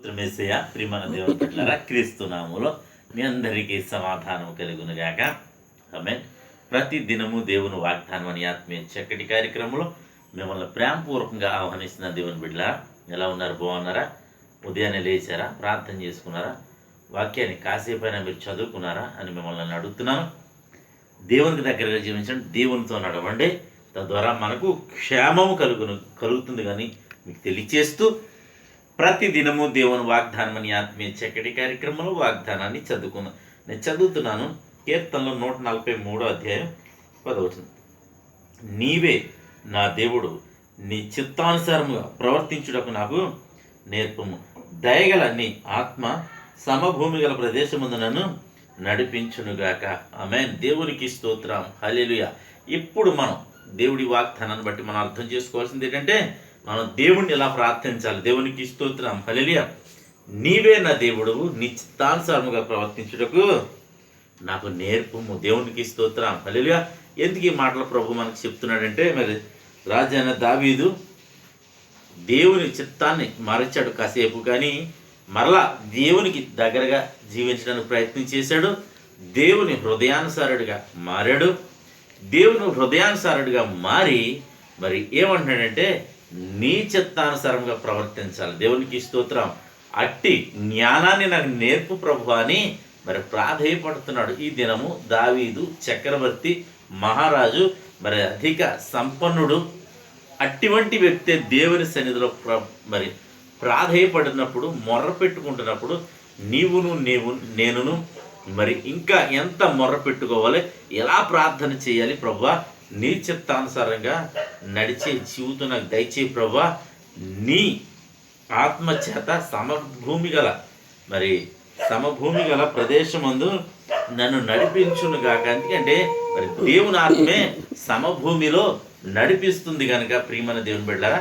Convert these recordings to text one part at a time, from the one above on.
స్తోత్రమేసయ్య ప్రియమైన దేవుని బిడ్డలారా, క్రీస్తు నామములో మీ అందరికీ సమాధానం కలుగునుగాక. ఆమేన్. ప్రతి దినము దేవుని వాగ్దానం అని ఆత్మీయ చక్కటి కార్యక్రమంలో మిమ్మల్ని ప్రేమపూర్వకంగా ఆహ్వానిస్తున్న దేవుని బిడ్డలారా, ఎలా ఉన్నారు? బాగున్నారా? ఉదయాన్నే లేచారా? ప్రార్థన చేసుకున్నారా? వాక్యాన్ని కాసేపైనా మీరు చదువుకున్నారా అని మిమ్మల్ని అడుగుతున్నాను. దేవునికి దగ్గరగా జీవించండి, దేవునితో నడవండి, తద్వారా మనకు క్షేమము కలుగుతుంది కానీ మీకు తెలియచేస్తూ ప్రతి దినము దేవుని వాగ్దానం అని ఆత్మీయ చక్కటి కార్యక్రమంలో వాగ్దానాన్ని నేను చదువుతున్నాను. కీర్తనలో 143 అధ్యాయం 10 నీవే నా దేవుడు, నీ చిత్తానుసారముగా ప్రవర్తించుటకు నాకు నేర్పము. దయగల నీ ఆత్మ సమభూమి గల ప్రదేశముందు నన్ను నడిపించునుగాక. ఆమేన్. దేవునికి స్తోత్రం. హల్లెలూయా. ఇప్పుడు మనం దేవుడి వాగ్దానాన్ని బట్టి మనం అర్థం చేసుకోవాల్సింది ఏంటంటే, మనం దేవుణ్ణి ఎలా ప్రార్థించాలి. దేవునికి స్తోత్రం. హల్లెలూయా. నీవే నా దేవుడు, నీ చిత్తానుసారముగా ప్రవర్తించుటకు నాకు నేర్పము. దేవునికి స్తోత్రం. హల్లెలూయా. ఎందుకు ఈ మాటలు ప్రభు మనకు చెప్తున్నాడంటే, మరి రాజైన దావీదు దేవుని చిత్తాన్ని మరచాడు కాసేపు, కానీ మరలా దేవునికి దగ్గరగా జీవించడానికి ప్రయత్నం చేశాడు. దేవుని హృదయానుసారుడిగా మారాడు. దేవుని హృదయానుసారుడిగా మారి మరి ఏమంటున్నాడంటే, నీ చిత్తానుసారంగా ప్రవర్తించాలి. దేవునికి స్తోత్రం. అట్టి జ్ఞానాన్ని నాకు నేర్పు ప్రభు అని మరి ప్రాధేయపడుతున్నాడు. ఈ దినము దావీదు చక్రవర్తి, మహారాజు, మరి అధిక సంపన్నుడు. అటువంటి వ్యక్తి దేవుని సన్నిధిలో మరి ప్రాధేయపడినప్పుడు, మొర్ర పెట్టుకుంటున్నప్పుడు నేనును మరి ఇంకా ఎంత మొర్ర పెట్టుకోవాలి, ఎలా ప్రార్థన చేయాలి ప్రభువా, నీ చిత్తానుసారంగా నడిచే జీవితం నాకు దయచేయి ప్రభువా, నీ ఆత్మచేత సమభూమి గల ప్రదేశమందు నన్ను నడిపించునుగాక. ఎందుకంటే మరి దేవుని ఆత్మే సమభూమిలో నడిపిస్తుంది కనుక ప్రియమైన దేవుని బిడ్డలారా,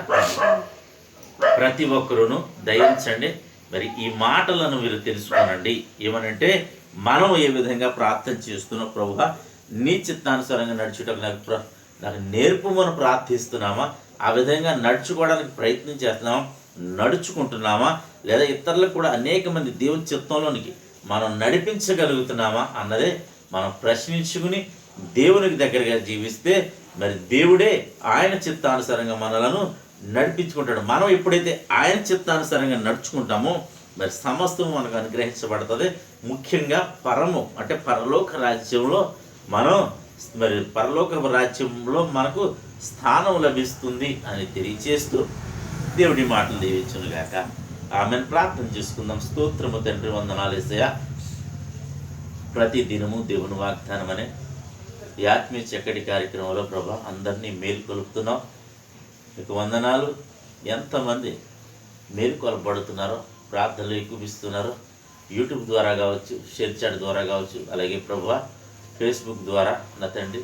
ప్రతి ఒక్కరూను దయించండి. మరి ఈ మాటలను మీరు తెలుసుకోనండి. ఏమనంటే, మనం ఏ విధంగా ప్రార్థన చేస్తున్నాం ప్రభువా, నీ చిత్తానుసారంగా నడుచుటకు నాకు నేర్పుమని ప్రార్థిస్తున్నామా, ఆ విధంగా నడుచుకోవడానికి ప్రయత్నం చేస్తున్నామా, నడుచుకుంటున్నామా, లేదా ఇతరులకు కూడా అనేక మంది దేవుని చిత్తంలోనికి మనం నడిపించగలుగుతున్నామా అన్నదే మనం ప్రశ్నించుకుని దేవునికి దగ్గరగా జీవిస్తే మరి దేవుడే ఆయన చిత్తానుసారంగా మనలను నడిపించుకుంటాడు. మనం ఎప్పుడైతే ఆయన చిత్తానుసారంగా నడుచుకుంటామో మరి సమస్తము మనకు అనుగ్రహించబడుతుంది. ముఖ్యంగా అంటే పరలోక రాజ్యంలో పరలోక రాజ్యంలో మనకు స్థానం లభిస్తుంది అని తెలియచేస్తూ దేవుడి మాటలు దీవించునుగాక. ఆమెను ప్రార్థన చేసుకుందాం. స్తోత్రము తండ్రి, వందనాలు యేసయ్యా. ప్రతి దినము దేవుని వాగ్దానం అనే ఈ ఆత్మీయ చక్కటి కార్యక్రమంలో ప్రభా అందరినీ మేలుకొలుపుతున్నాం. మీకు వందనాలు. ఎంతమంది మేలుకొలపబడుతున్నారో, ప్రార్థనలు ఎక్కువిస్తున్నారో, యూట్యూబ్ ద్వారా కావచ్చు, షేర్ చాట్ ద్వారా కావచ్చు, అలాగే ప్రభువా ఫేస్బుక్ ద్వారా నా తండ్రి,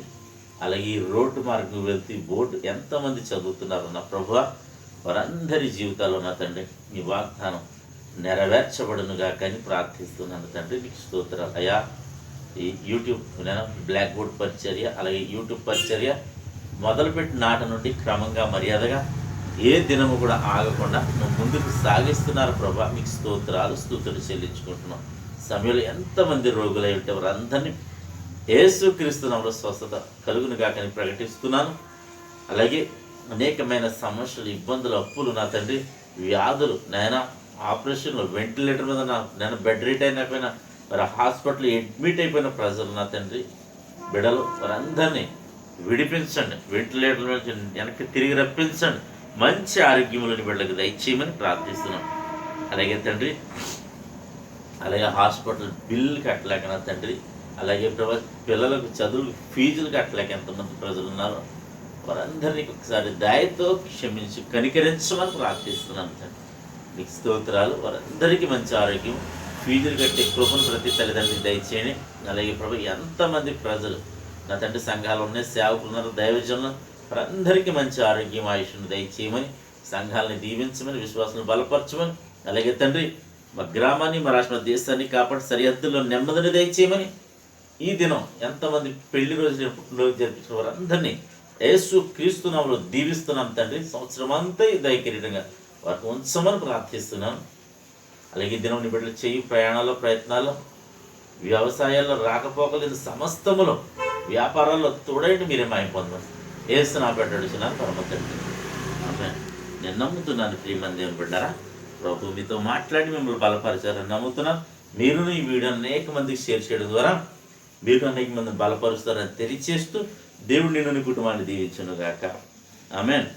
అలాగే ఈ రోడ్డు మార్గం వెళ్తూ బోర్డు ఎంతమంది చదువుతున్నారు నా ప్రభువా, వారందరి జీవితాల్లో నా తండ్రి నీ వాగ్దానం నెరవేర్చబడునుగా కానీ ప్రార్థిస్తున్నాను తండ్రి. నీకు స్తోత్రాలు అయ్యా. ఈ యూట్యూబ్ బ్లాక్ బోర్డ్ పరిచర్య, అలాగే యూట్యూబ్ పరిచర్య మొదలుపెట్టిన నాటి నుండి క్రమంగా మర్యాదగా ఏ దినము కూడా ఆగకుండా నువ్వు ముందుకు సాగిస్తున్నారు ప్రభా. మీకు స్తుతులు చెల్లించుకుంటున్నాం. సమయంలో ఎంతమంది రోగులై ఉంటే వారందరినీ యేసుక్రీస్తు నామములో స్వస్థత కలుగునుగా కానీ ప్రకటిస్తున్నాను. అలాగే అనేకమైన సమస్యలు, ఇబ్బందులు, అప్పులు నా తండ్రి, వ్యాధులు నాయన, ఆపరేషన్లు, వెంటిలేటర్ మీద నేను బెడ్ రీట్ అయిపోయినా, మరి హాస్పిటల్ అడ్మిట్ అయిపోయిన ప్రజలు నా తండ్రి, బిడలు వారందరినీ విడిపించండి. వెంటిలేటర్ నుంచి వెనక్కి తిరిగి రప్పించండి. మంచి ఆరోగ్యములని బిడ్డలకు దయచేయమని ప్రార్థిస్తున్నాం. అలాగే తండ్రి, అలాగే హాస్పిటల్ బిల్లు కట్టలేక నా తండ్రి, అలాగే పిల్లలకు చదువులు ఫీజులు కట్టలేక ఎంతమంది ప్రజలు ఉన్నారో వారందరినీ ఒకసారి దయతో క్షమించి కనికరించమని ప్రార్థిస్తున్నాను తండ్రి. నీకు స్తోత్రాలు. వారందరికీ మంచి ఆరోగ్యం, ఫీజులు కట్టే కృపను ప్రతి తల్లిదండ్రులకు దయచేయండి. అలాగే ప్రభు ఎంతమంది ప్రజలు నా తండ్రి సంఘాలు ఉన్నాయి, సేవకులు ఉన్నారు, దైవజనులు, వారందరికీ మంచి ఆరోగ్యం, ఆయుష్ను దయచేయమని, సంఘాలని దీవించమని, విశ్వాసాలను బలపరచమని, అలాగే తండ్రి మా గ్రామాన్ని, మా రాష్ట్ర దేశాన్ని కాపాడి సరిహద్దుల్లో నెమ్మదిని దయచేయమని, ఈ దినం ఎంతమంది పెళ్లి రోజులు, పుట్టినరోజు జరిపించిన వారందరినీ యేసు క్రీస్తు నామములో దీవిస్తున్నాం తండ్రి. సంవత్సరం అంతా దయకిరీటంగా వారికి ఉంచమని ప్రార్థిస్తున్నాను. అలాగే దినం నీ బిడ్డలు చేయి ప్రయాణాల్లో ప్రయత్నాలు వ్యవసాయాల్లో రాకపోకలేదు సమస్తములో వ్యాపారాల్లో తోడైండి మీరే మాయం పొందాలి. ఏసు నా బిడ్డ అడుగుతున్నాను పరమ తండ్రి. ఆమేన్. నేను నమ్ముతున్నాను ప్రియమంది దేవుని బిడ్డారా, ప్రభు మీతో మాట్లాడి మిమ్మల్ని బలపరిచారని నమ్ముతున్నాను. మీరును ఈ వీడియో అనేక మందికి షేర్ చేయడం ద్వారా మీరు అనేక మందిని బలపరుస్తారని తెలియచేస్తూ దేవుడు నిన్ను నీ కుటుంబాన్ని దీవించును గాక. ఆమేన్.